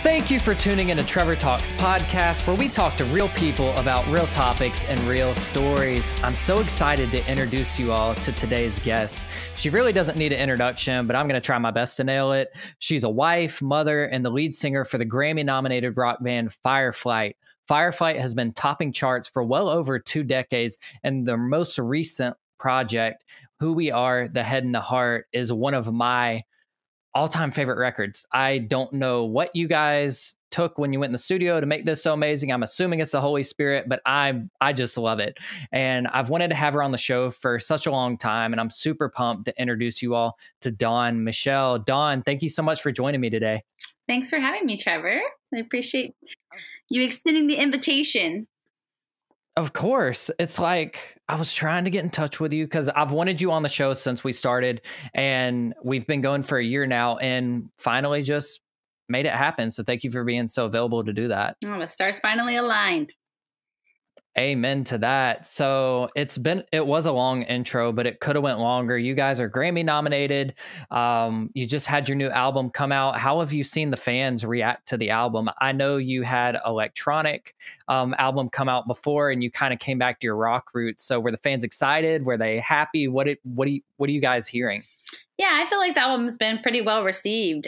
Thank you for tuning in to Trevor Talks podcast, where we talk to real people about real topics and real stories. I'm so excited to introduce you all to today's guest. She really doesn't need an introduction, but I'm going to try my best to nail it. She's a wife, mother, and the lead singer for the Grammy-nominated rock band Fireflight. Fireflight has been topping charts for well over 2 decades, and their most recent project, Who We Are, the Head and the Heart, is one of my all-time favorite records. I don't know what you guys took when you went in the studio to make this so amazing. I'm assuming it's the Holy Spirit, but I just love it. And I've wanted to have her on the show for such a long time, and I'm super pumped to introduce you all to Dawn Michele. Dawn, thank you so much for joining me today. Thanks for having me, Trevor. I appreciate you extending the invitation. Of course. It's like I was trying to get in touch with you because I've wanted you on the show since we started, and we've been going for a year now and finally just made it happen. So thank you for being so available to do that. Oh, the stars finally aligned. Amen to that. So it was a long intro, but it could have went longer. You guys are Grammy nominated. You just had your new album come out. How have you seen the fans react to the album? I know you had electronic album come out before, and you kind of came back to your rock roots. So were the fans excited? Were they happy? What are you guys hearing? Yeah, I feel like the album's been pretty well received.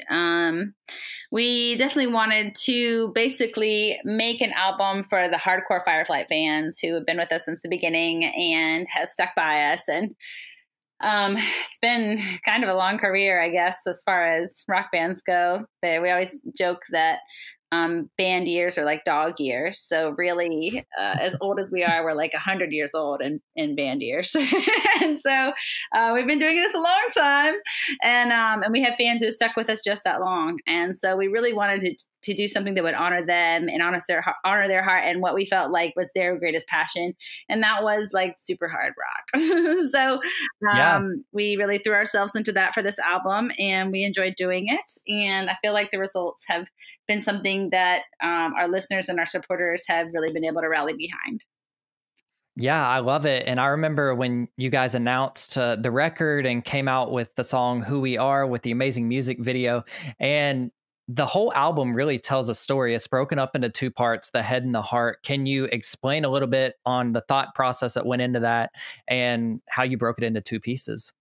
We definitely wanted to basically make an album for the hardcore Fireflight fans who have been with us since the beginning and have stuck by us. And it's been kind of a long career, I guess, as far as rock bands go. We always joke that band years are like dog years. So really, as old as we are, we're like 100 years old in band years. And so we've been doing this a long time, and we have fans who have stuck with us just that long. And so we really wanted to do something that would honor them and honor their heart and what we felt like was their greatest passion. And that was like super hard rock. So we really threw ourselves into that for this album, and we enjoyed doing it. And I feel like the results have been something that our listeners and our supporters have really been able to rally behind. Yeah, I love it. And I remember when you guys announced the record and came out with the song Who We Are with the amazing music video. And the whole album really tells a story. It's broken up into 2 parts, the head and the heart. Can you explain a little bit on the thought process that went into that and how you broke it into 2 pieces?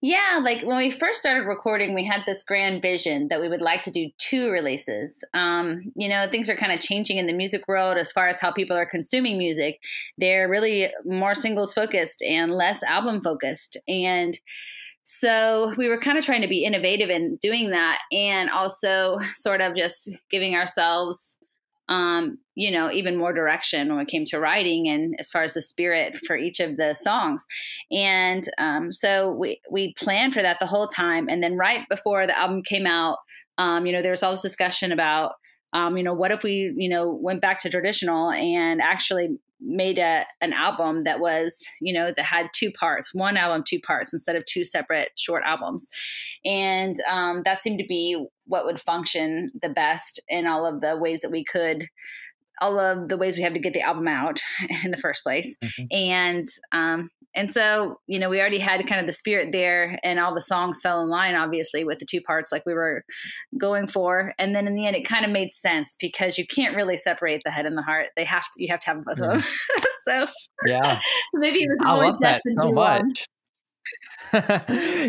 Yeah, like when we first started recording, we had this grand vision that we would like to do 2 releases. Things are kind of changing in the music world as far as how people are consuming music. They're really more singles focused and less album focused. And so we were kind of trying to be innovative in doing that, and also sort of just giving ourselves, even more direction when it came to writing and as far as the spirit for each of the songs. And so we planned for that the whole time. And then right before the album came out, there was all this discussion about, what if we, went back to traditional and actually made an album that was, that had 2 parts, 1 album, 2 parts instead of 2 separate short albums. And that seemed to be what would function the best in all of the ways that we could, all of the ways we had to get the album out in the first place. Mm-hmm. And so, we already had kind of the spirit there, and all the songs fell in line, obviously, with the 2 parts like we were going for. And then in the end, it kind of made sense because you can't really separate the head and the heart. You have to have both of them. So yeah, maybe it was I always love that destined so to much.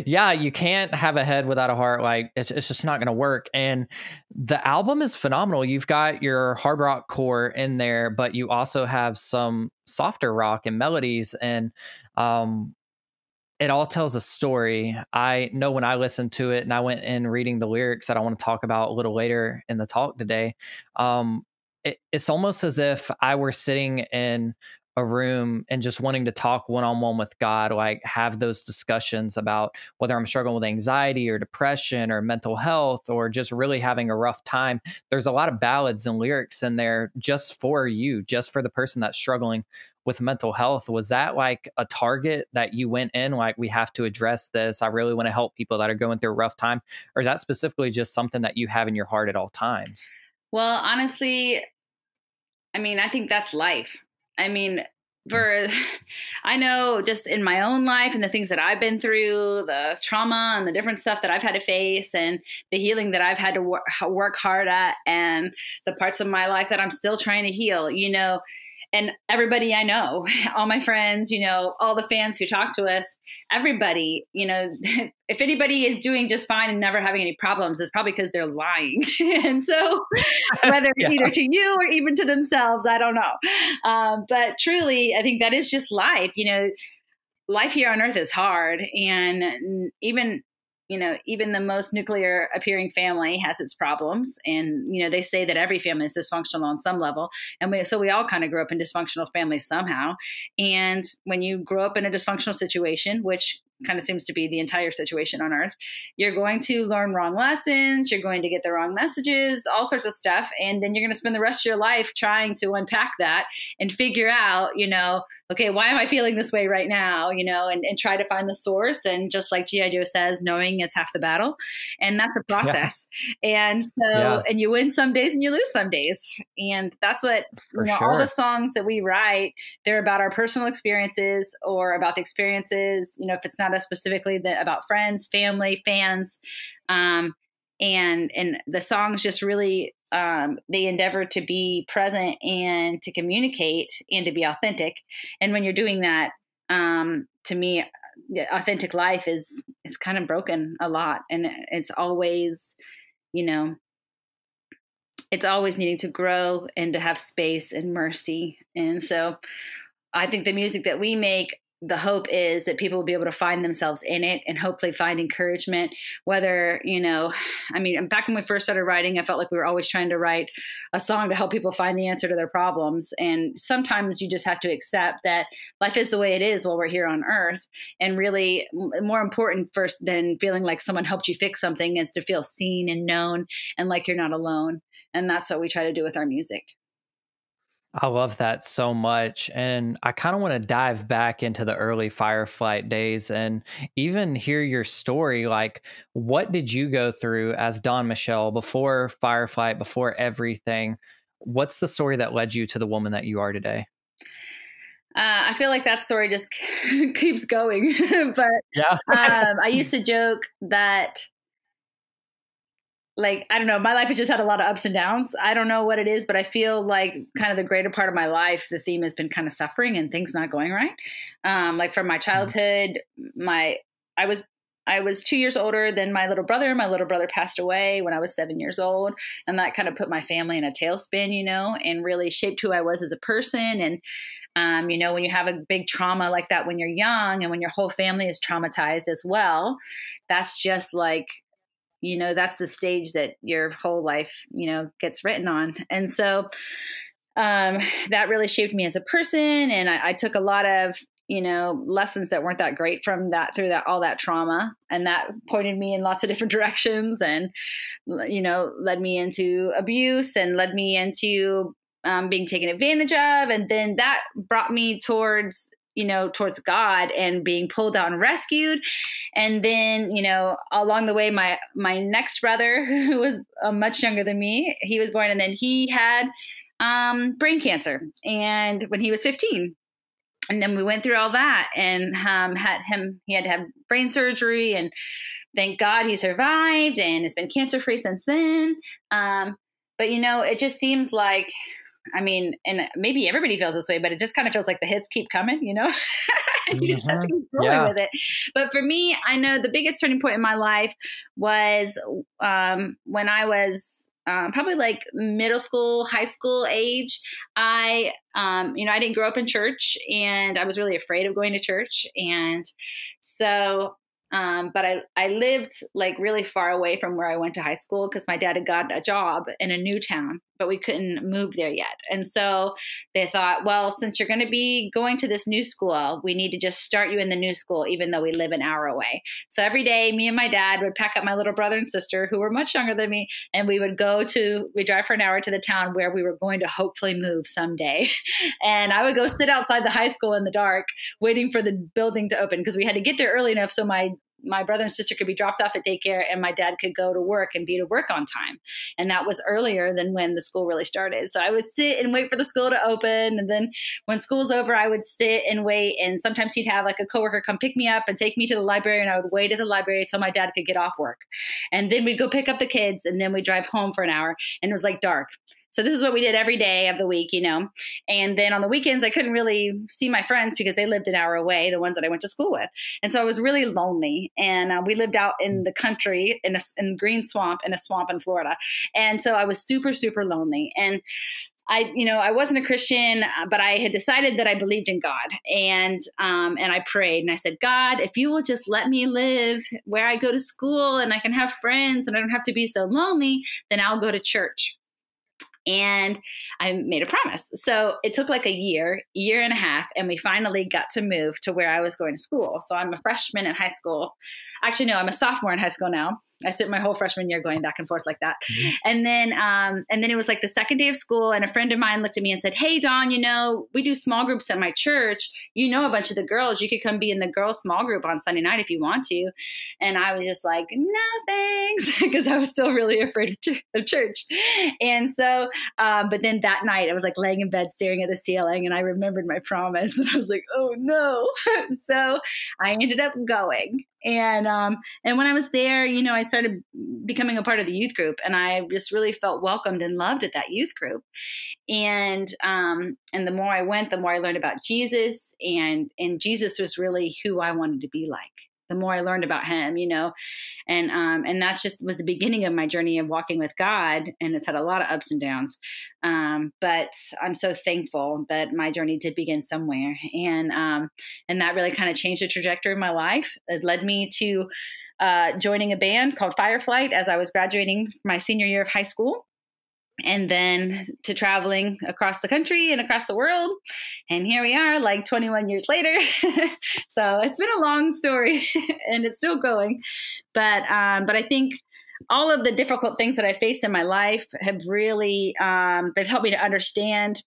Yeah, you can't have a head without a heart. Like it's just not going to work. And the album is phenomenal. You've got your hard rock core in there, but you also have some softer rock and melodies, and it all tells a story. I know when I listened to it and I went in reading the lyrics that I want to talk about a little later in the talk today, it's almost as if I were sitting in a room and just wanting to talk one-on-one with God, like have those discussions about whether I'm struggling with anxiety or depression or mental health or just really having a rough time. There's a lot of ballads and lyrics in there just for you, just for the person that's struggling with mental health. Was that like a target that you went in, like, we have to address this? I really want to help people that are going through a rough time. Or is that specifically just something that you have in your heart at all times? Well, honestly, I think that's life. I know just in my own life and the things that I've been through, the trauma and the different stuff that I've had to face and the healing that I've had to work hard at and the parts of my life that I'm still trying to heal, and everybody I know, all my friends, all the fans who talk to us, everybody, if anybody is doing just fine and never having any problems, it's probably because they're lying. And so whether it's either to you or even to themselves, I don't know. But truly, I think that is just life. Life here on earth is hard. And even the most nuclear appearing family has its problems. And, they say that every family is dysfunctional on some level. And so we all kind of grew up in dysfunctional families somehow. And when you grow up in a dysfunctional situation, which kind of seems to be the entire situation on earth, you're going to learn wrong lessons. You're going to get the wrong messages, all sorts of stuff. And then you're going to spend the rest of your life trying to unpack that and figure out, okay, why am I feeling this way right now? And try to find the source. And just like G.I. Joe says, knowing is half the battle. And that's a process. Yeah. And so, and you win some days and you lose some days. And that's what, all the songs that we write, they're about our personal experiences or about the experiences, if it's not specifically about friends, family, fans. And the songs just really, they endeavor to be present and to communicate and to be authentic. And when you're doing that, to me, the authentic life it's kind of broken a lot. And it's always, it's always needing to grow and to have space and mercy. And so I think the music that we make, the hope is that people will be able to find themselves in it and hopefully find encouragement, whether, back when we first started writing, I felt like we were always trying to write a song to help people find the answer to their problems. And sometimes you just have to accept that life is the way it is while we're here on earth. And really more important first than feeling like someone helped you fix something is to feel seen and known and like you're not alone. And that's what we try to do with our music. I love that so much. And I kind of want to dive back into the early Fireflight days and even hear your story. Like, what did you go through as Dawn Michele before Fireflight, before everything? What's the story that led you to the woman that you are today? I feel like that story just keeps going. But I used to joke that, I don't know, my life has just had a lot of ups and downs. I don't know what it is, but I feel like kind of the greater part of my life, the theme has been kind of suffering and things not going right. From my childhood, I was 2 years older than my little brother. My little brother passed away when I was 7 years old. And that kind of put my family in a tailspin, and really shaped who I was as a person. And, when you have a big trauma like that when you're young and when your whole family is traumatized as well, that's just that's the stage that your whole life, gets written on. And so that really shaped me as a person. And I took a lot of, lessons that weren't that great from that, through all that trauma. And that pointed me in lots of different directions and, led me into abuse and led me into being taken advantage of. And then that brought me towards God and being pulled out and rescued. And then, along the way, my next brother, who was much younger than me, he was born, and then he had brain cancer. And when he was 15, and then we went through all that and he had to have brain surgery, and thank God he survived and has been cancer-free since then. But, it just seems like, and maybe everybody feels this way, but it just kind of feels like the hits keep coming, and you just have to keep rolling with it. But for me, I know the biggest turning point in my life was when I was probably middle school, high school age. I didn't grow up in church, and I was really afraid of going to church. And so but I lived really far away from where I went to high school because my dad had got a job in a new town, but we couldn't move there yet. And so they thought, well, since you're going to be going to this new school, we need to just start you in the new school, even though we live an hour away. So every day, me and my dad would pack up my little brother and sister, who were much younger than me, and we drive for an hour to the town where we were going to hopefully move someday. And I would go sit outside the high school in the dark, waiting for the building to open, because we had to get there early enough so my my brother and sister could be dropped off at daycare and my dad could go to work and be to work on time. And that was earlier than when the school really started. So I would sit and wait for the school to open. And then when school's over, I would sit and wait. And sometimes he'd have like a coworker come pick me up and take me to the library. And I would wait at the library until my dad could get off work. And then we'd go pick up the kids and then we'd drive home for an hour. And it was like dark. So this is what we did every day of the week, you know. And then on the weekends, I couldn't really see my friends because they lived an hour away, the ones that I went to school with. And so I was really lonely. And we lived out in the country in green swamp, in a swamp in Florida. And so I was super, super lonely. And I wasn't a Christian, but I had decided that I believed in God, and I prayed and I said, God, if you will just let me live where I go to school and I can have friends and I don't have to be so lonely, then I'll go to church. And I made a promise. So it took like a year and a half, and we finally got to move to where I was going to school. So I'm a freshman in high school. Actually, no, I'm a sophomore in high school now. I spent my whole freshman year going back and forth like that. Mm-hmm. And then it was like the second day of school, and a friend of mine looked at me and said, hey, Dawn, we do small groups at my church. You know a bunch of the girls. You could come be in the girls' small group on Sunday night if you want to. And I was just like, no, thanks, because I was still really afraid of church. And so, but then that night I was like laying in bed staring at the ceiling, and I remembered my promise, and I was like, oh no. So I ended up going. And when I was there, I started becoming a part of the youth group, and I just really felt welcomed and loved at that youth group. And the more I went, the more I learned about Jesus, and Jesus was really who I wanted to be like. The more I learned about him, and that just was the beginning of my journey of walking with God. And it's had a lot of ups and downs. But I'm so thankful that my journey did begin somewhere. And that really kind of changed the trajectory of my life. It led me to joining a band called Fireflight as I was graduating my senior year of high school. And then to traveling across the country and across the world. And here we are like 21 years later. So it's been a long story and it's still going. But I think all of the difficult things that I faced in my life have really, they've helped me to understand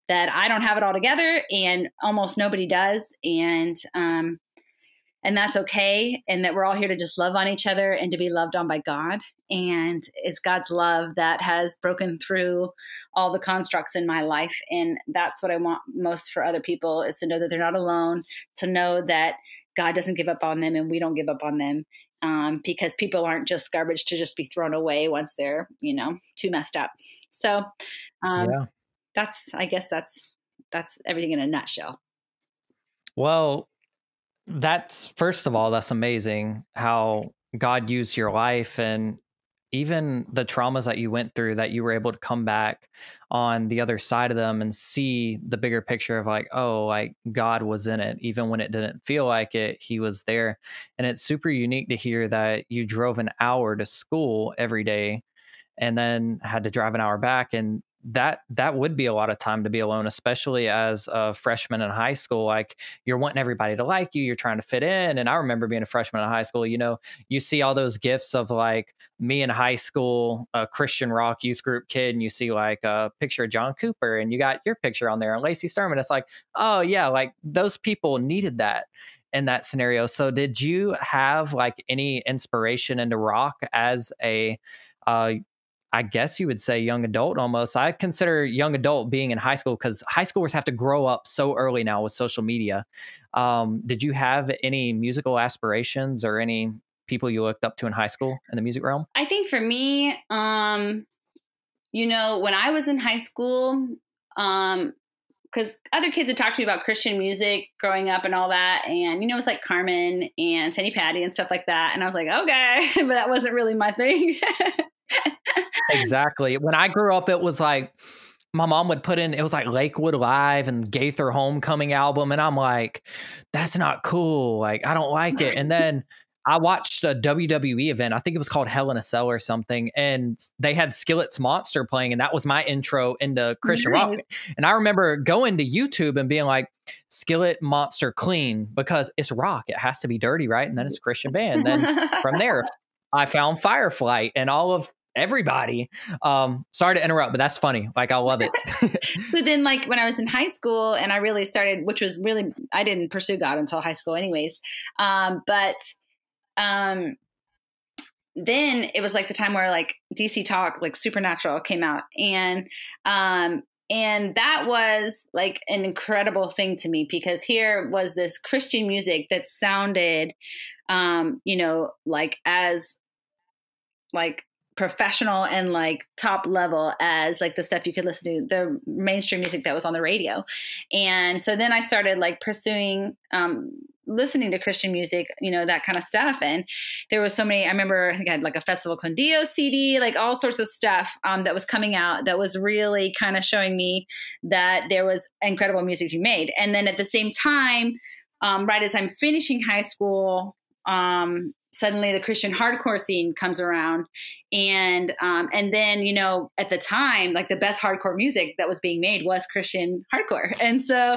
that I don't have it all together, and almost nobody does. And that's okay. And that we're all here to just love on each other and to be loved on by God. And it's God's love that has broken through all the constructs in my life. And that's what I want most for other people, is to know that they're not alone, to know that God doesn't give up on them and we don't give up on them, because people aren't just garbage to just be thrown away once they're, too messed up. So I guess that's everything in a nutshell. Well, first of all, that's amazing how God used your life, and even the traumas that you went through, that you were able to come back on the other side of them and see the bigger picture of like, oh, like God was in it. Even when it didn't feel like it, he was there. And it's super unique to hear that you drove an hour to school every day and then had to drive an hour back. And that would be a lot of time to be alone, especially as a freshman in high school. Like, you're wanting everybody to like you, you're trying to fit in. And I remember being a freshman in high school, you see all those gifs of like me in high school, a Christian rock youth group kid, and you see like a picture of John Cooper and you got your picture on there and Lacey Sturman. It's like, oh yeah, like those people needed that in that scenario. So did you have like any inspiration into rock as a I guess you would say young adult almost? I consider young adult being in high school, because high schoolers have to grow up so early now with social media. Did you have any musical aspirations or any people you looked up to in high school in the music realm? I think for me, when I was in high school, because other kids had talked to me about Christian music growing up and all that. And, it was like Carmen and Teddy Patty and stuff like that. And I was like, okay, but that wasn't really my thing. Exactly. When I grew up, it was like my mom would put in, it was like Lakewood Live and Gaither Homecoming album. And I'm like, that's not cool. Like, I don't like it. And then I watched a WWE event. I think it was called Hell in a Cell or something. And they had Skillet's Monster playing. And that was my intro into Christian rock. And I remember going to YouTube and being like, Skillet Monster clean, because it's rock. It has to be dirty, right? And then it's a Christian band. Then from there, I found Fireflight and all of everybody. Sorry to interrupt, but that's funny. Like, I love it. But then like when I was in high school and I really started, which was really, I didn't pursue God until high school anyways. But um, then it was like the time where like DC Talk, like Supernatural came out. And that was like an incredible thing to me, because here was this Christian music that sounded, you know, like as like professional and like top level as like the stuff you could listen to, the mainstream music that was on the radio. And so then I started like pursuing, listening to Christian music, you know, that kind of stuff. And there was so many, I remember, I think I had like a Festival con Dio CD, like all sorts of stuff that was coming out that was really kind of showing me that there was incredible music to be made. And then at the same time, right as I'm finishing high school, suddenly the Christian hardcore scene comes around. And then, you know, at the time, like the best hardcore music that was being made was Christian hardcore. And so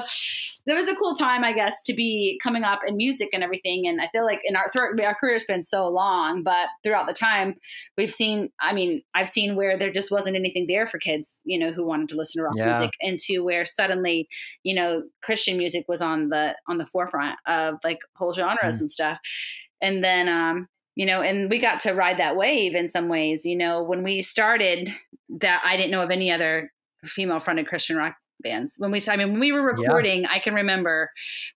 that was a cool time, I guess, to be coming up in music and everything. And I feel like our career has been so long, but throughout the time we've seen, I mean, I've seen where there just wasn't anything there for kids, you know, who wanted to listen to rock music, into where suddenly, you know, Christian music was on the forefront of like whole genres and stuff. And then, you know, and we got to ride that wave in some ways. You know, when we started that, I didn't know of any other female fronted Christian rock bands. When we were recording, I can remember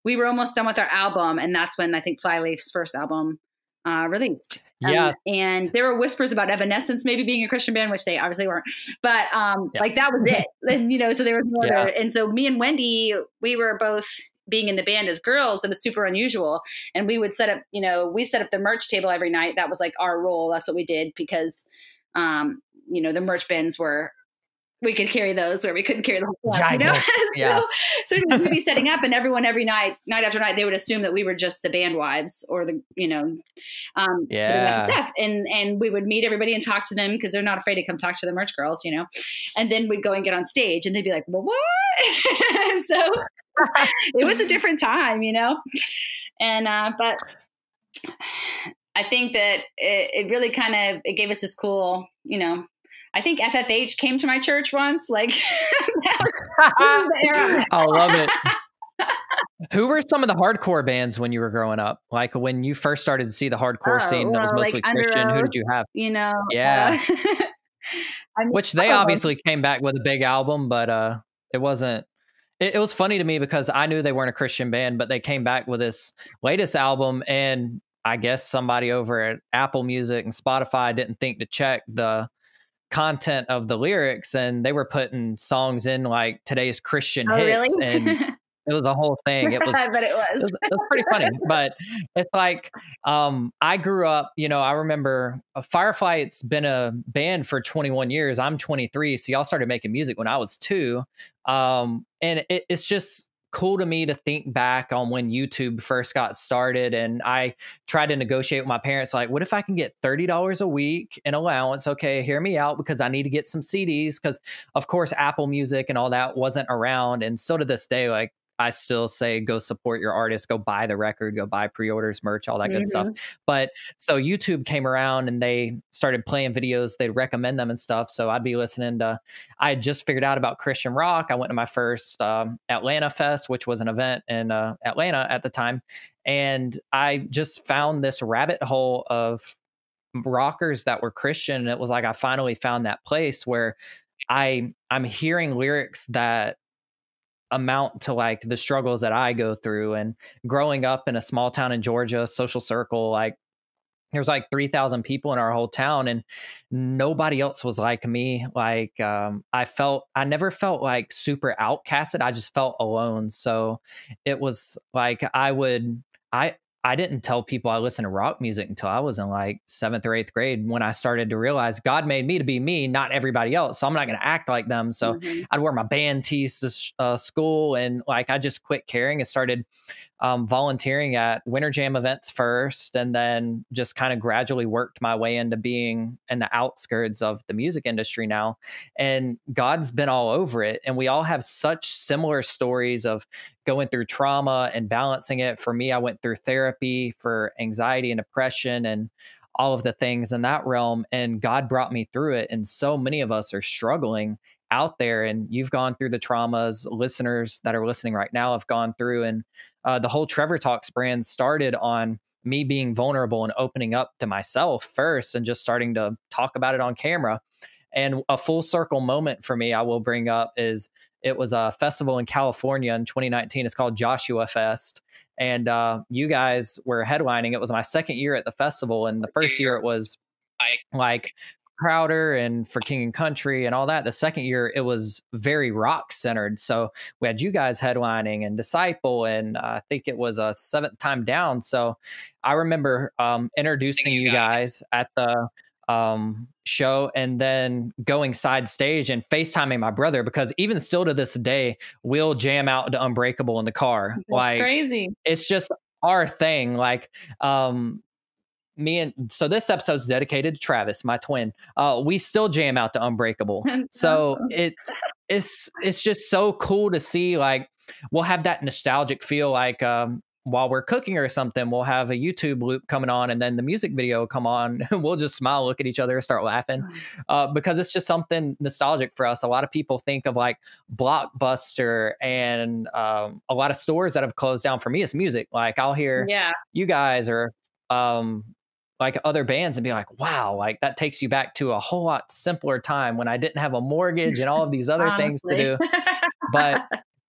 we were almost done with our album. And that's when I think Flyleaf's first album released. And there were whispers about Evanescence maybe being a Christian band, which they obviously weren't. But like that was it. And, you know, so there was no other. And so me and Wendy, we were both being in the band as girls. It was super unusual. And we would set up, you know, we set up the merch table every night. That was like our role. That's what we did, because, you know, the merch bins were, we could carry those where we couldn't carry the whole thing, you know? Yeah. So we'd be setting up, and everyone every night after night, they would assume that we were just the band wives or the, you know, stuff. And we would meet everybody and talk to them, because they're not afraid to come talk to the merch girls, you know? And then we'd go and get on stage, and they'd be like, well, what? So it was a different time, you know? And, but I think that it really kind of, it gave us this cool, you know, I think FFH came to my church once. Like, that was the era. I love it. Who were some of the hardcore bands when you were growing up? Like when you first started to see the hardcore scene that was mostly like Christian, who did you have? You know, which they obviously came back with a big album, but it wasn't. It was funny to me because I knew they weren't a Christian band, but they came back with this latest album, and I guess somebody over at Apple Music and Spotify didn't think to check the content of the lyrics, and they were putting songs in like today's Christian hits, really? And it was a whole thing. It was, but it was pretty funny. But it's like, I grew up, you know, I remember Fireflight's been a band for 21 years. I'm 23. So y'all started making music when I was 2. And it's just cool to me to think back on when YouTube first got started. And I tried to negotiate with my parents, like, what if I can get $30 a week in allowance? Okay, hear me out, because I need to get some CDs. Because of course, Apple Music and all that wasn't around. And still to this day, like, I still say, go support your artist, go buy the record, go buy pre-orders, merch, all that good stuff. But so YouTube came around and they started playing videos. They'd recommend them and stuff. So I'd be listening to, I had just figured out about Christian rock. I went to my first Atlanta Fest, which was an event in Atlanta at the time. And I just found this rabbit hole of rockers that were Christian. And it was like, I finally found that place where I'm hearing lyrics that amount to like the struggles that I go through. And growing up in a small town in Georgia, social circle, like there was like 3,000 people in our whole town, and nobody else was like me. Like, I never felt like super outcasted. I just felt alone. So it was like, I didn't tell people I listened to rock music until I was in like 7th or 8th grade, when I started to realize God made me to be me, not everybody else. So I'm not going to act like them. So I'd wear my band tees to school, and like I just quit caring and started volunteering at Winter Jam events first, and then just kind of gradually worked my way into being in the outskirts of the music industry now. And God's been all over it. And we all have such similar stories of going through trauma and balancing it. For me, I went through therapy for anxiety and depression and all of the things in that realm. And God brought me through it. And so many of us are struggling out there, and you've gone through the traumas. Listeners that are listening right now have gone through, and the whole Trevor Talks brand started on me being vulnerable and opening up to myself first and just starting to talk about it on camera. And a full circle moment for me, I will bring up, is it was a festival in California in 2019. It's called Joshua Fest. And you guys were headlining. It was my second year at the festival. And the first year it was like Crowder and For King and Country and all that. The second year it was very rock centered. So we had you guys headlining and Disciple, and I think it was a Seventh Time Down. So I remember introducing you guys at the show, and then going side stage and FaceTiming my brother, because even still to this day, we'll jam out to Unbreakable in the car. That's like crazy. It's just our thing. Like, so this episode's dedicated to Travis, my twin. We still jam out to Unbreakable. So it's just so cool to see, like, we'll have that nostalgic feel, like, while we're cooking or something, we'll have a YouTube loop coming on, and then the music video will come on, and we'll just smile, look at each other, start laughing, because it's just something nostalgic for us. A lot of people think of like Blockbuster and a lot of stores that have closed down. For me, it's music. Like, I'll hear you guys or like other bands and be like, wow, like that takes you back to a whole lot simpler time when I didn't have a mortgage and all of these other things to do.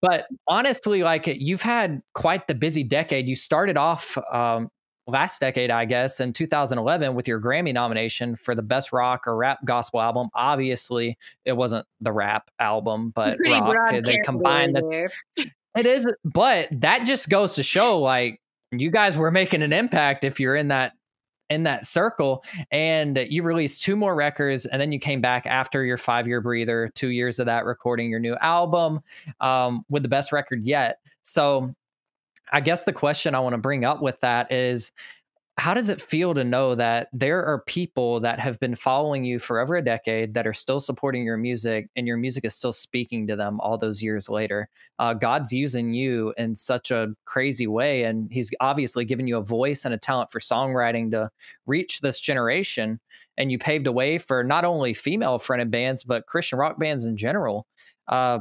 But honestly, like, you've had quite the busy decade. You started off last decade, I guess, in 2011 with your Grammy nomination for the best rock or rap gospel album. Obviously, it wasn't the rap album, but rock. They combined it is, but that just goes to show, like, you guys were making an impact if you're in that circle. And you released 2 more records, and then you came back after your 5-year breather, 2 years of that, recording your new album with the best record yet. So I guess the question I want to bring up with that is, how does it feel to know that there are people that have been following you for over a decade that are still supporting your music, and your music is still speaking to them all those years later? God's using you in such a crazy way, and he's obviously given you a voice and a talent for songwriting to reach this generation. And you paved a way for not only female fronted bands, but Christian rock bands in general.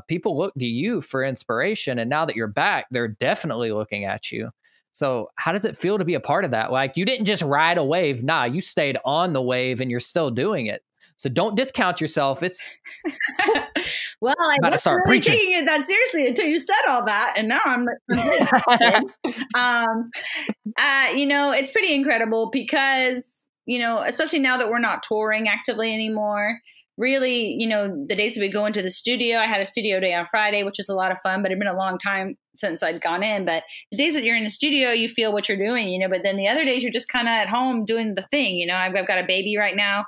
People look to you for inspiration, and now that you're back, they're definitely looking at you. So how does it feel to be a part of that? Like, you didn't just ride a wave. Nah, you stayed on the wave, and you're still doing it. So don't discount yourself. It's well, I wasn't really taking it that seriously until you said all that, and now I'm it's pretty incredible because, especially now that we're not touring actively anymore. Really, the days that we go into the studio, I had a studio day on Friday, which was a lot of fun, but it'd been a long time since I'd gone in. But the days that you're in the studio, you feel what you're doing, but then the other days you're just kind of at home doing the thing. I've got a baby right now,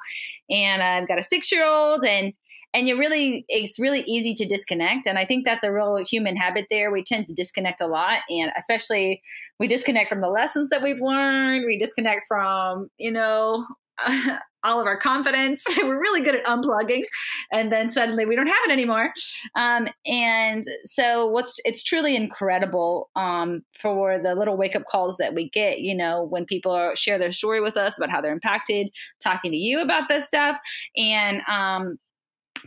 and I've got a 6-year-old, and it's really easy to disconnect. And I think that's a real human habit there. We tend to disconnect a lot. And especially we disconnect from the lessons that we've learned. We disconnect from, all of our confidence. We're really good at unplugging, and then suddenly we don't have it anymore. And so it's truly incredible for the little wake up calls that we get, when people share their story with us about how they're impacted, talking to you about this stuff, and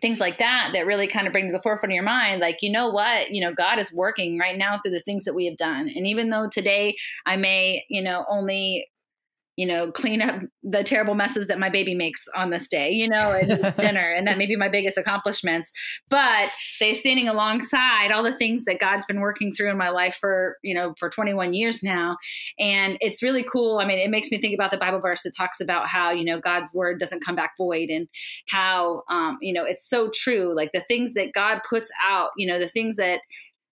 things like that really kind of bring to the forefront of your mind, like, what, God is working right now through the things that we have done. And even though today I may, only clean up the terrible messes that my baby makes on this day, and dinner. And that may be my biggest accomplishments, but they're standing alongside all the things that God's been working through in my life for 21 years now. And it's really cool. I mean, it makes me think about the Bible verse that talks about how, God's word doesn't come back void, and how, it's so true. Like, the things that God puts out,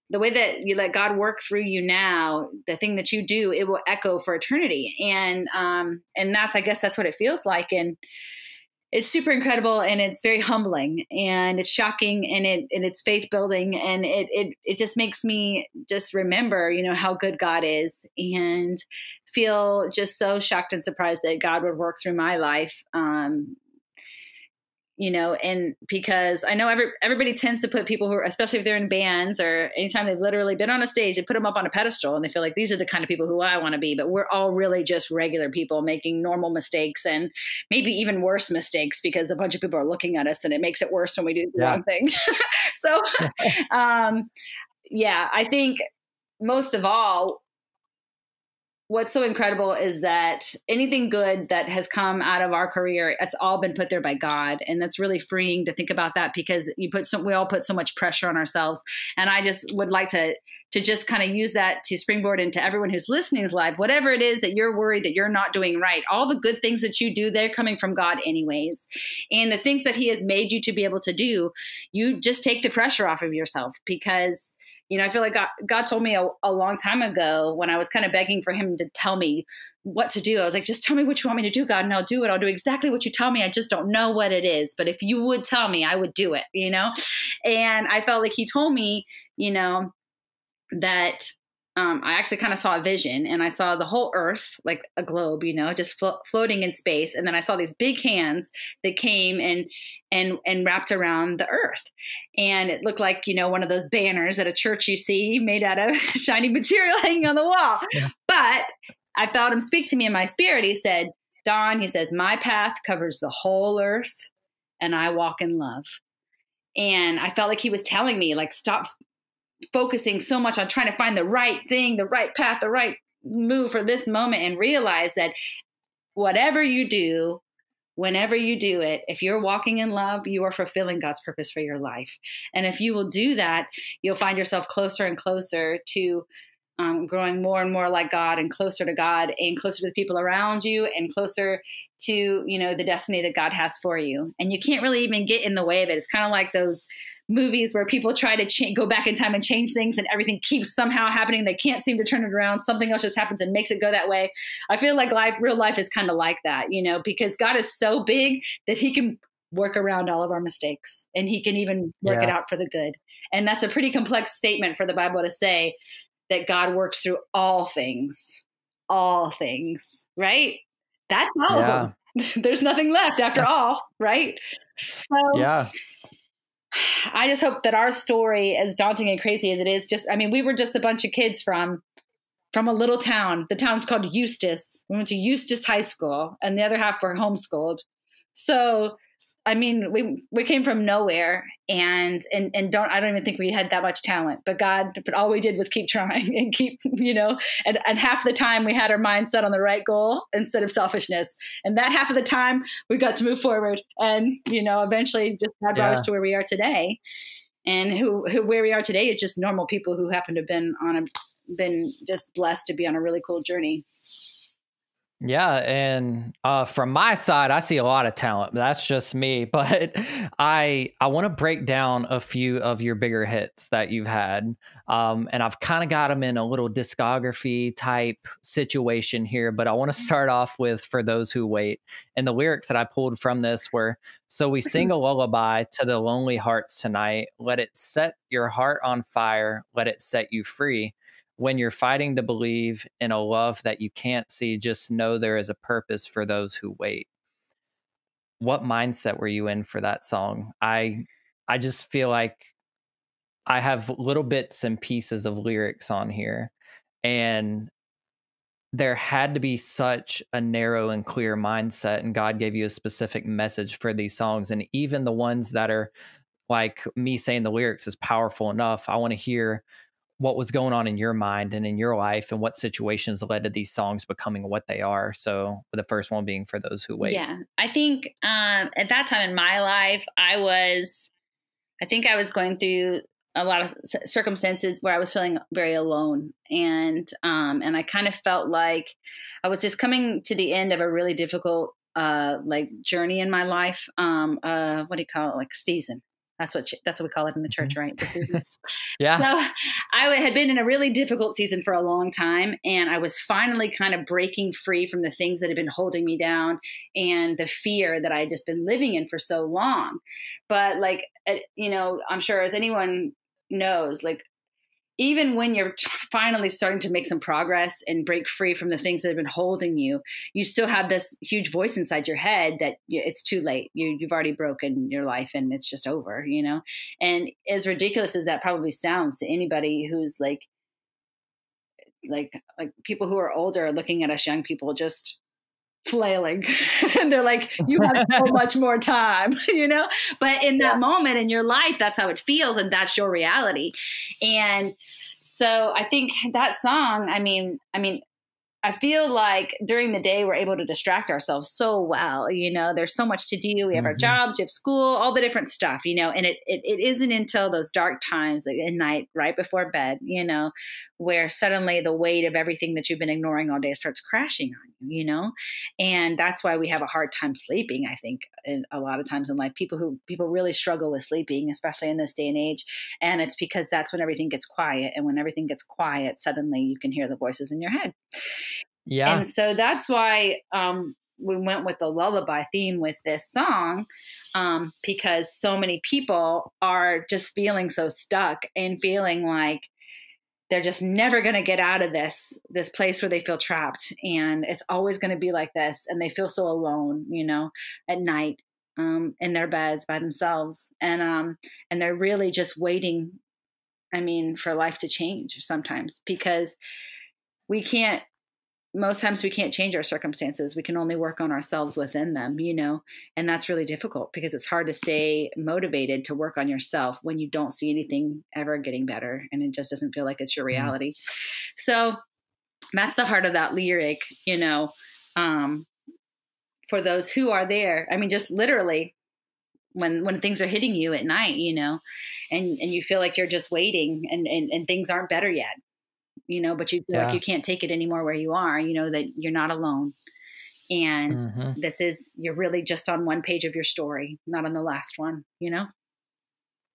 the way that you let God work through you now, the thing that you do, it will echo for eternity. And I guess that's what it feels like. And it's super incredible, and it's very humbling, and it's shocking, and it's faith building. And it just makes me just remember, how good God is, and feel just so shocked and surprised that God would work through my life. And because I know everybody tends to put people who are, especially if they're in bands or anytime they've literally been on a stage, they put them up on a pedestal, and they feel like these are the kind of people who I want to be. But we're all really just regular people making normal mistakes, and maybe even worse mistakes, because a bunch of people are looking at us, and it makes it worse when we do the wrong thing. So, I think most of all, what's so incredible is that anything good that has come out of our career, it's all been put there by God. And that's really freeing to think about that, because we all put so much pressure on ourselves. And I just would like to just kind of use that to springboard into everyone who's listening's life, whatever it is that you're worried that you're not doing right, all the good things that you do, they're coming from God anyways. And the things that he has made you to be able to do, you just take the pressure off of yourself, because I feel like God told me a long time ago, when I was kind of begging for him to tell me what to do. I was like, just tell me what you want me to do, God, and I'll do it. I'll do exactly what you tell me. I just don't know what it is. But if you would tell me, I would do it, And I felt like he told me, that I actually kind of saw a vision, and I saw the whole earth like a globe, just floating in space. And then I saw these big hands that came and wrapped around the earth. And it looked like, one of those banners at a church you see made out of shiny material hanging on the wall. Yeah. But I felt him speak to me in my spirit. He said, Dawn, he says, my path covers the whole earth and I walk in love. And I felt like he was telling me, like, stop focusing so much on trying to find the right thing, the right path, the right move for this moment, and realize that whatever you do, whenever you do it, if you're walking in love, you are fulfilling God's purpose for your life. And if you will do that, you'll find yourself closer and closer to growing more and more like God, and closer to God, and closer to the people around you, and closer to, the destiny that God has for you. And you can't really even get in the way of it. It's kind of like those movies where people try to go back in time and change things, and everything keeps somehow happening. They can't seem to turn it around. Something else just happens and makes it go that way. I feel like real life is kind of like that, because God is so big that he can work around all of our mistakes, and he can even work it out for the good. And that's a pretty complex statement for the Bible to say, that God works through all things, right? That's all of them. There's nothing left after all, right? So yeah. I just hope that our story, as daunting and crazy as it is, we were just a bunch of kids from a little town. The town's called Eustis. We went to Eustis High School, and the other half were homeschooled. So, we came from nowhere, and I don't even think we had that much talent, but all we did was keep trying and keep, and half the time we had our mind set on the right goal instead of selfishness. And that half of the time we got to move forward, and, eventually just God brought us to where we are today. And where we are today is just normal people who happen to have been just blessed to be on a really cool journey. Yeah. And from my side, I see a lot of talent. That's just me. But I want to break down a few of your bigger hits that you've had. And I've kind of got them in a little discography type situation here. But I want to start off with For Those Who Wait. And the lyrics that I pulled from this were, so we sing a lullaby to the lonely hearts tonight. Let it set your heart on fire. Let it set you free. When you're fighting to believe in a love that you can't see, just know there is a purpose for those who wait. What mindset were you in for that song? I just feel like I have little bits and pieces of lyrics on here, and there had to be such a narrow and clear mindset, and God gave you a specific message for these songs. And even the ones that are like me saying the lyrics is powerful enough, I want to hear what was going on in your mind and in your life, and what situations led to these songs becoming what they are. So the first one being For Those Who Wait. Yeah. I think at that time in my life, I was going through a lot of circumstances where I was feeling very alone. And I kind of felt like I was just coming to the end of a really difficult journey in my life. What do you call it? Like season. That's what we call it in the church, right? Yeah. So I had been in a really difficult season for a long time, and I was finally kind of breaking free from the things that had been holding me down and the fear that I had just been living in for so long. But I'm sure as anyone knows, even when you're finally starting to make some progress and break free from the things that have been holding you, you still have this huge voice inside your head that it's too late. You've already broken your life and it's just over, And as ridiculous as that probably sounds to anybody who's like people who are older looking at us young people just flailing and they're like, you have so much more time, but in that moment in your life, that's how it feels. And that's your reality. And so I think that song, I feel like during the day, we're able to distract ourselves so well. There's so much to do. We have our jobs, we have school, all the different stuff, and it isn't until those dark times, like at night, right before bed, where suddenly the weight of everything that you've been ignoring all day starts crashing on you, and that's why we have a hard time sleeping. I think a lot of times in life, people really struggle with sleeping, especially in this day and age. And it's because that's when everything gets quiet. And when everything gets quiet, suddenly you can hear the voices in your head. Yeah. And so that's why we went with the lullaby theme with this song, because so many people are just feeling so stuck and feeling like they're just never going to get out of this place where they feel trapped. And it's always going to be like this. And they feel so alone, at night in their beds by themselves. And they're really just waiting, for life to change sometimes, because most times we can't change our circumstances. We can only work on ourselves within them, and that's really difficult because it's hard to stay motivated to work on yourself when you don't see anything ever getting better and it just doesn't feel like it's your reality. So that's the heart of that lyric, for those who are there. Just literally when things are hitting you at night, and you feel like you're just waiting and things aren't better yet. But you feel like you can't take it anymore where you are, that you're not alone. And you're really just on one page of your story, not on the last one,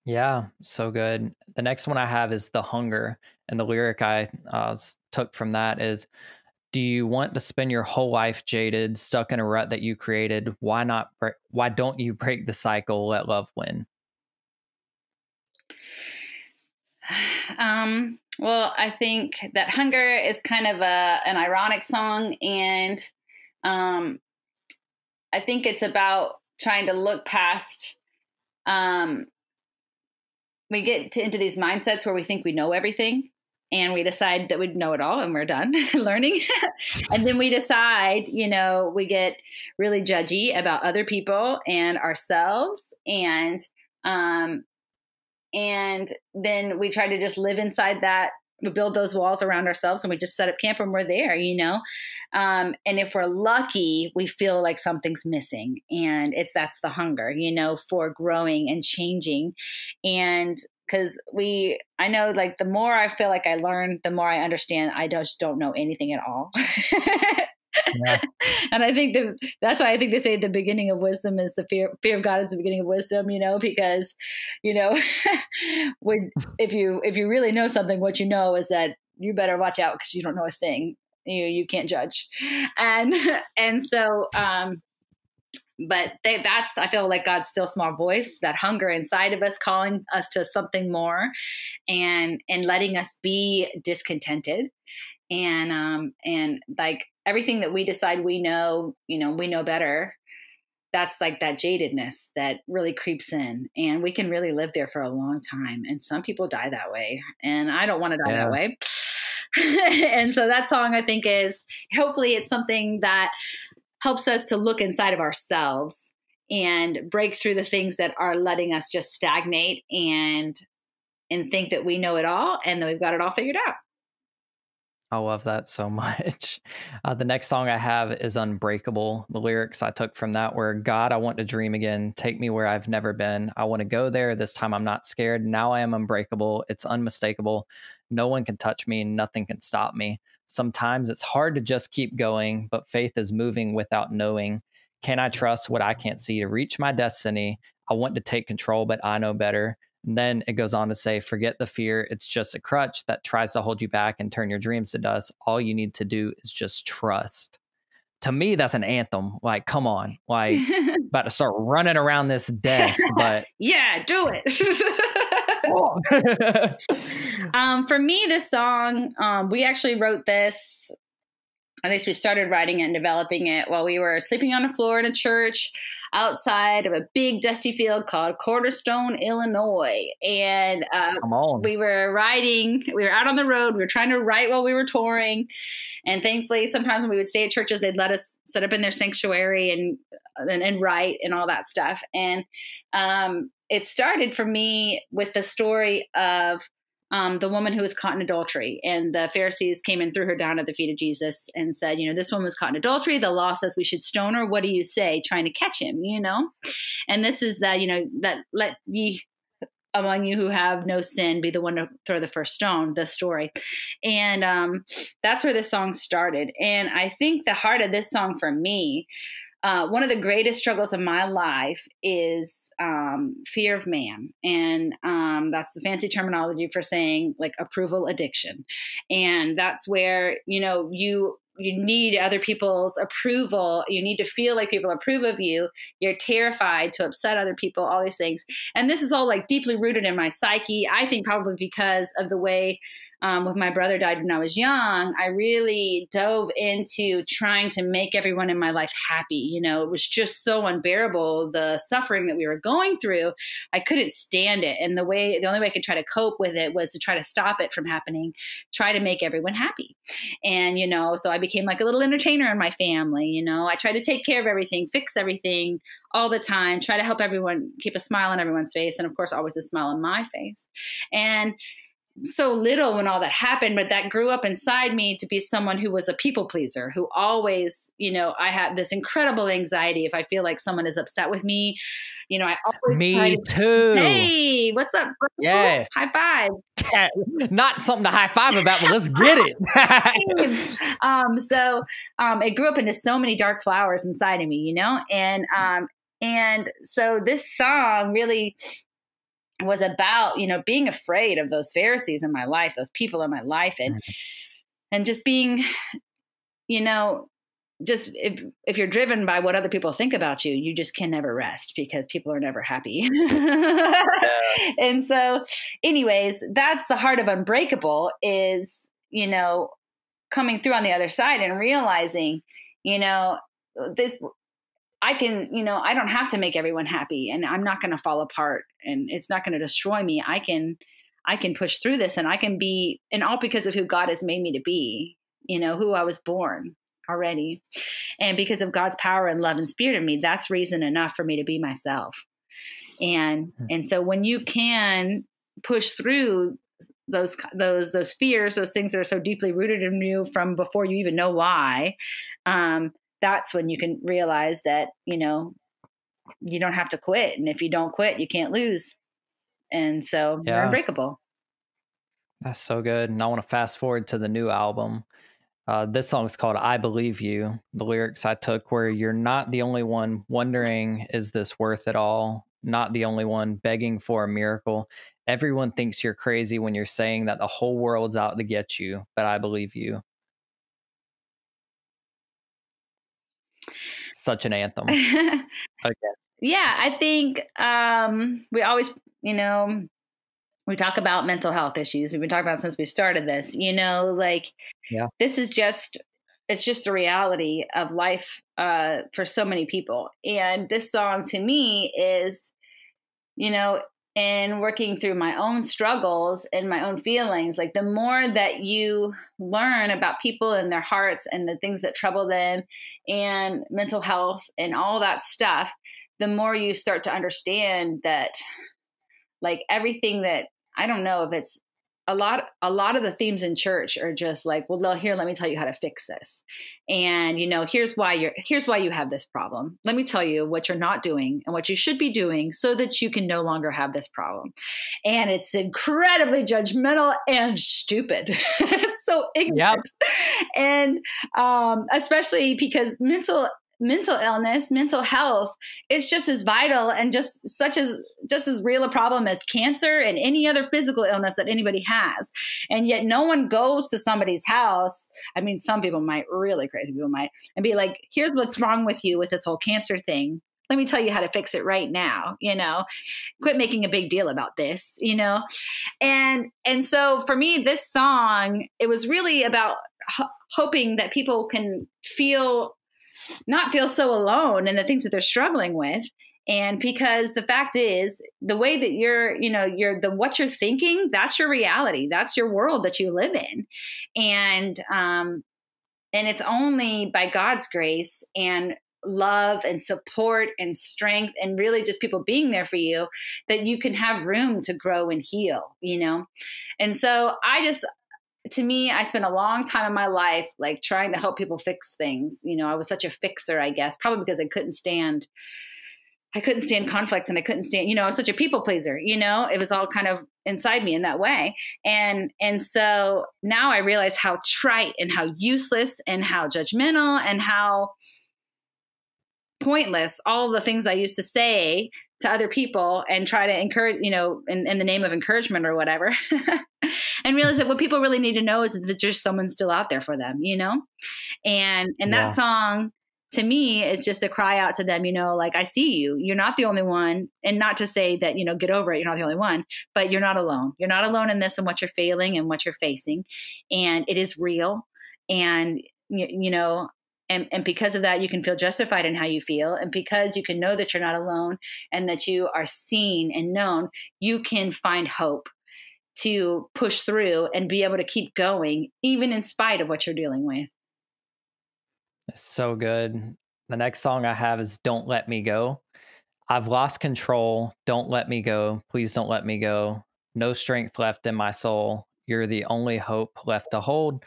Yeah, so good. The next one I have is The Hunger. And the lyric I took from that is, do you want to spend your whole life jaded, stuck in a rut that you created? Why don't you break the cycle, let love win? Well, I think that Hunger is kind of an ironic song. And I think it's about trying to look past. We get into these mindsets where we think we know everything. And we decide that we know it all and we're done learning. And then we decide, we get really judgy about other people and ourselves. And then we try to just live inside that. We build those walls around ourselves and we just set up camp and we're there, and if we're lucky, we feel like something's missing, and that's the hunger, for growing and changing. And because I know, like, the more I feel like I learn, the more I understand I just don't know anything at all. Yeah. And I think that's why I think they say the beginning of wisdom is the fear of God is the beginning of wisdom, because, if you really know something, what you know is that you better watch out because you don't know a thing. You can't judge. And so, but I feel like God's still small voice, that hunger inside of us, calling us to something more and letting us be discontented. And like everything that we decide we know better, that's like that jadedness that really creeps in, and we can really live there for a long time. And some people die that way, and I don't want to die that way. And so that song, I think, hopefully it's something that helps us to look inside of ourselves and break through the things that are letting us just stagnate and think that we know it all and that we've got it all figured out. I love that so much. The next song I have is Unbreakable. The lyrics I took from that were, God, I want to dream again. Take me where I've never been. I want to go there. This time I'm not scared. Now I am unbreakable. It's unmistakable. No one can touch me. Nothing can stop me. Sometimes it's hard to just keep going, but faith is moving without knowing. Can I trust what I can't see to reach my destiny? I want to take control, but I know better. And then it goes on to say, forget the fear. It's just a crutch that tries to hold you back and turn your dreams to dust. All you need to do is just trust. To me, that's an anthem. Like, come on, like about to start running around this desk, but yeah, do it. For me, this song, we actually wrote this. At least we started writing it and developing it while we were sleeping on the floor in a church outside of a big dusty field called Cornerstone, Illinois. And we were out on the road. We were trying to write while we were touring. And thankfully, sometimes when we would stay at churches, they'd let us set up in their sanctuary and write and all that stuff. And it started for me with the story of the woman who was caught in adultery, and the Pharisees came and threw her down at the feet of Jesus and said, this woman was caught in adultery. The law says we should stone her. What do you say? Trying to catch him, and this is that, that let ye among you who have no sin be the one to throw the first stone, the story. And that's where this song started. And I think the heart of this song for me, one of the greatest struggles of my life is fear of man. And that's the fancy terminology for saying like approval addiction. And that's where, you need other people's approval. You need to feel like people approve of you. You're terrified to upset other people, all these things. And this is all like deeply rooted in my psyche. I think probably because of the way when my brother died when I was young, I really dove into trying to make everyone in my life happy. It was just so unbearable, the suffering that we were going through. I couldn't stand it. And the only way I could try to cope with it was to try to stop it from happening, try to make everyone happy. And, so I became like a little entertainer in my family. I tried to take care of everything, fix everything all the time, try to help everyone, keep a smile on everyone's face. And of course, always a smile on my face. And so little when all that happened, but that grew up inside me to be someone who was a people pleaser, who always, I have this incredible anxiety if I feel like someone is upset with me. I always me too. Hey, what's up, bro? Yes. High five. Not something to high five about, but let's get it. So it grew up into so many dark flowers inside of me, and so this song really was about, being afraid of those Pharisees in my life, those people in my life, and just being, just if you're driven by what other people think about you, you just can never rest because people are never happy. And so anyways, that's the heart of Unbreakable is, coming through on the other side and realizing, this, I can, I don't have to make everyone happy, and I'm not going to fall apart, and it's not going to destroy me. I can push through this, and I can be, and all because of who God has made me to be, who I was born already. And because of God's power and love and spirit in me, that's reason enough for me to be myself. And so when you can push through those fears, those things that are so deeply rooted in you from before you even know why, that's when you can realize that, you don't have to quit. And if you don't quit, you can't lose. And so you're unbreakable. That's so good. And I want to fast forward to the new album. This song is called I Believe You. The lyrics I took were, you're not the only one wondering, is this worth it all? Not the only one begging for a miracle. Everyone thinks you're crazy when you're saying that the whole world's out to get you, but I believe you. Such an anthem. Okay. Yeah, I think we always, we talk about mental health issues. We've been talking about since we started this, this is it's just a reality of life for so many people. And this song to me is, in working through my own struggles and my own feelings, like the more that you learn about people and their hearts and the things that trouble them and mental health and all that stuff, the more you start to understand that like everything that, I don't know if it's a lot of the themes in church are just like, well, here, let me tell you how to fix this. And, here's why you have this problem. Let me tell you what you're not doing and what you should be doing so that you can no longer have this problem. And it's incredibly judgmental and stupid. It's so ignorant. Yep. And especially because mental illness, mental health is just as vital and just as real a problem as cancer and any other physical illness that anybody has. And yet no one goes to somebody's house. I mean, some people might, really crazy people might, and be like, here's what's wrong with you with this whole cancer thing. Let me tell you how to fix it right now. Quit making a big deal about this, and so for me, this song, it was really about hoping that people can not feel so alone in the things that they're struggling with. And because the fact is, the way that what you're thinking, that's your reality. That's your world that you live in. And it's only by God's grace and love and support and strength, and really just people being there for you, that you can have room to grow and heal, you know? And so to me, I spent a long time in my life, like trying to help people fix things. You know, I was such a fixer, I guess, probably because I couldn't stand conflict, and I couldn't stand, you know, I was such a people pleaser, you know, it was all kind of inside me in that way. And so now I realize how trite and how useless and how judgmental and how pointless all the things I used to say to other people and try to encourage, you know, in the name of encouragement or whatever, and realize that what people really need to know is that there's someone still out there for them, you know? And that song, to me, it's just a cry out to them, you know, like, I see you, you're not the only one. And not to say that, you know, get over it, you're not the only one, but you're not alone. You're not alone in this and what you're failing and what you're facing. And it is real. And, you know, and because of that, you can feel justified in how you feel. And because you can know that you're not alone and that you are seen and known, you can find hope to push through and be able to keep going, even in spite of what you're dealing with. It's so good. The next song I have is Don't Let Me Go. I've lost control. Don't let me go. Please don't let me go. No strength left in my soul. You're the only hope left to hold.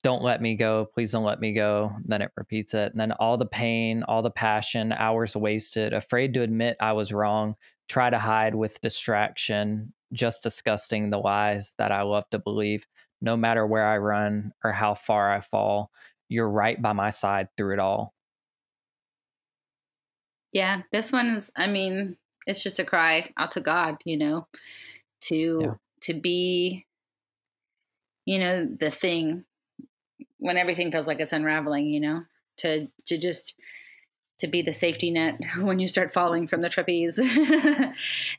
Don't let me go. Please don't let me go. Then it repeats it. And then all the pain, all the passion, hours wasted, afraid to admit I was wrong, try to hide with distraction, just disgusting the lies that I love to believe. No matter where I run or how far I fall, you're right by my side through it all. Yeah, this one is, I mean, it's just a cry out to God, you know, to be, you know, the thing when everything feels like it's unraveling, you know, to be the safety net when you start falling from the trapeze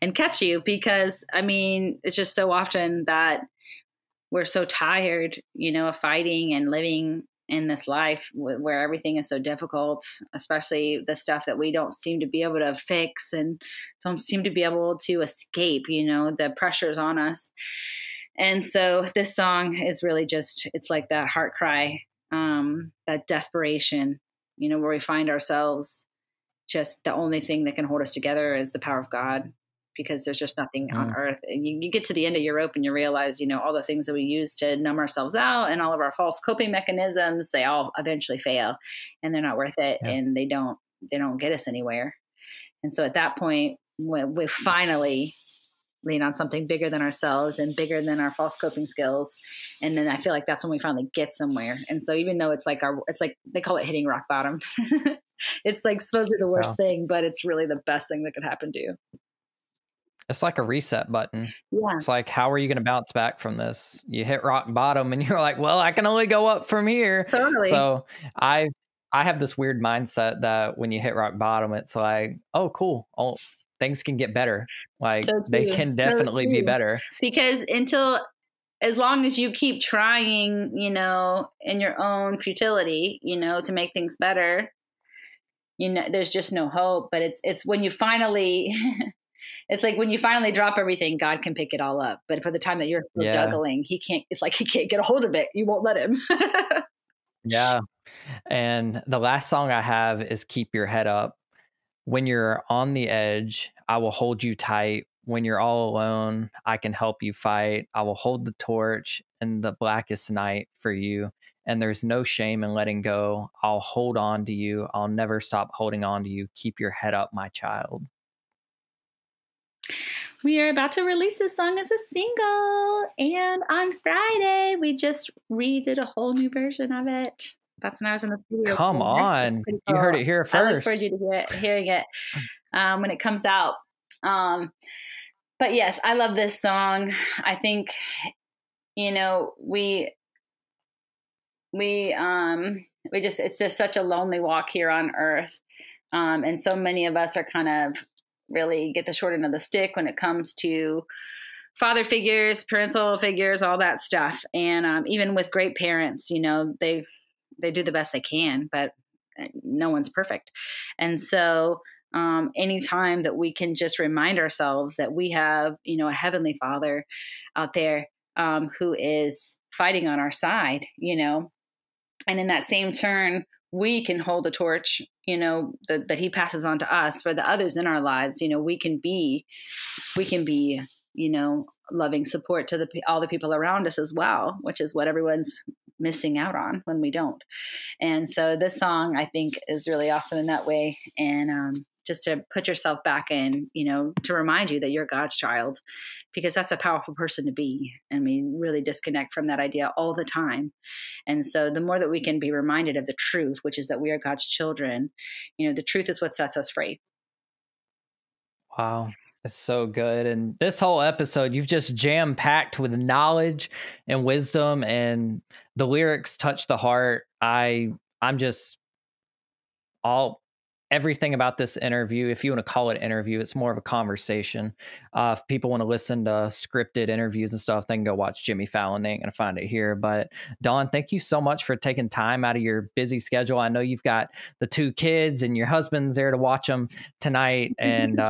and catch you. Because, I mean, it's just so often that we're so tired, you know, of fighting and living in this life where everything is so difficult, especially the stuff that we don't seem to be able to fix and don't seem to be able to escape, you know, the pressures on us. And so this song is really just, it's like that heart cry, that desperation, you know, where we find ourselves just the only thing that can hold us together is the power of God, because there's just nothing on earth. And you get to the end of your rope and you realize, you know, all the things that we use to numb ourselves out and all of our false coping mechanisms, they all eventually fail and they're not worth it. Yeah. And they don't get us anywhere. And so at that point, when we finally lean on something bigger than ourselves and bigger than our false coping skills. And then I feel like that's when we finally get somewhere. And so even though it's like they call it hitting rock bottom, it's like supposedly the worst thing, but it's really the best thing that could happen to you. It's like a reset button. Yeah. It's like, how are you going to bounce back from this? You hit rock bottom and you're like, well, I can only go up from here. Totally. So I have this weird mindset that when you hit rock bottom, it's like, oh, cool. Oh, things can get better. Like they can definitely be better. Because as long as you keep trying, you know, in your own futility, you know, to make things better, you know, there's just no hope. But it's when you finally, it's like when you finally drop everything, God can pick it all up. But for the time that you're still juggling, he can't get a hold of it. You won't let him. Yeah. And the last song I have is Keep Your Head Up. When you're on the edge, I will hold you tight. When you're all alone, I can help you fight. I will hold the torch in the blackest night for you. And there's no shame in letting go. I'll hold on to you. I'll never stop holding on to you. Keep your head up, my child. We are about to release this song as a single. And on Friday, we just redid a whole new version of it. That's when I was in the studio. Come on. Cool. You heard it here first. I look forward to hearing it when it comes out. But yes, I love this song. I think, you know, it's just such a lonely walk here on earth. And so many of us are kind of really get the short end of the stick when it comes to father figures, parental figures, all that stuff. And even with great parents, you know, they do the best they can, but no one's perfect. And so anytime that we can just remind ourselves that we have, you know, a heavenly Father out there who is fighting on our side, you know, and in that same turn, we can hold the torch, you know, that he passes on to us for the others in our lives. You know, we can be, you know, loving support to all the people around us as well, which is what everyone's missing out on when we don't. And so this song, I think, is really awesome in that way. And just to put yourself back in, you know, to remind you that you're God's child, because that's a powerful person to be. And we really disconnect from that idea all the time. And so the more that we can be reminded of the truth, which is that we are God's children, you know, the truth is what sets us free. Wow, it's so good. And this whole episode, you've just jam-packed with knowledge and wisdom, and the lyrics touch the heart. I'm just everything about this interview, if you want to call it interview, it's more of a conversation. If people want to listen to scripted interviews and stuff, they can go watch Jimmy Fallon. They ain't going to find it here. But Dawn, thank you so much for taking time out of your busy schedule. I know you've got the 2 kids and your husband's there to watch them tonight. And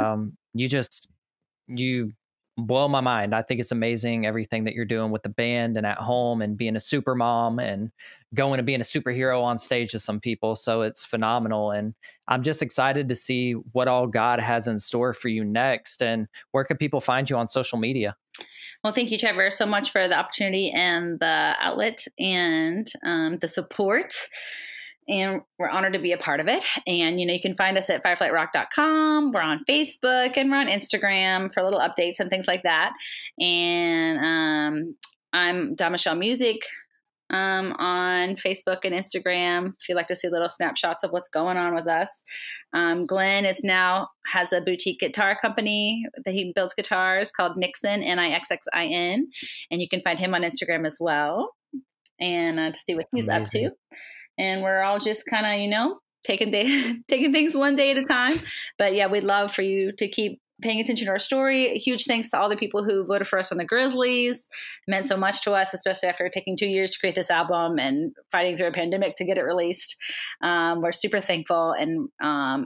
you blow my mind. I think it's amazing everything that you're doing with the band and at home and being a super mom and going to being a superhero on stage to some people. So it's phenomenal. And I'm just excited to see what all God has in store for you next. And where can people find you on social media? Well, thank you, Trevor, so much for the opportunity and the outlet and the support. And we're honored to be a part of it. And, you know, you can find us at fireflightrock.com. We're on Facebook and we're on Instagram for little updates and things like that. And I'm Dawn Michele Music on Facebook and Instagram if you'd like to see little snapshots of what's going on with us. Glenn has a boutique guitar company that he builds guitars called Nixon, Nixxin. And you can find him on Instagram as well, and to see what he's Amazing. up to. And we're all just kind of, you know, taking things one day at a time. But yeah, we'd love for you to keep paying attention to our story. A huge thanks to all the people who voted for us on the Grizzlies. It meant so much to us, especially after taking 2 years to create this album and fighting through a pandemic to get it released. We're super thankful. And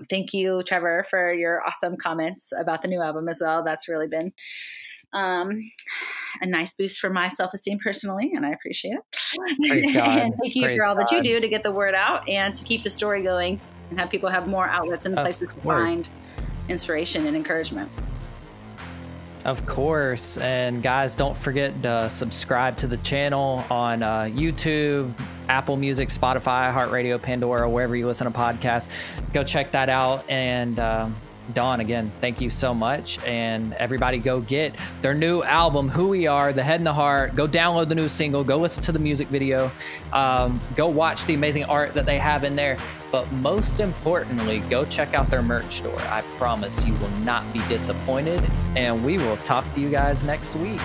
thank you, Trevor, for your awesome comments about the new album as well. That's really been a nice boost for my self-esteem personally, and I appreciate it. Praise God. And thank you Praise for all that you God. do to get the word out and to keep the story going and have people have more outlets and places to find inspiration and encouragement. Of course. And guys, don't forget to subscribe to the channel on YouTube, Apple Music, Spotify, iHeartRadio, Pandora, wherever you listen to podcasts. Go check that out. And Dawn, again, thank you so much. And everybody go get their new album, Who We Are, The Head and the Heart. Go download the new single. Go listen to the music video. Go watch the amazing art that they have in there. But most importantly, go check out their merch store. I promise you will not be disappointed. And we will talk to you guys next week.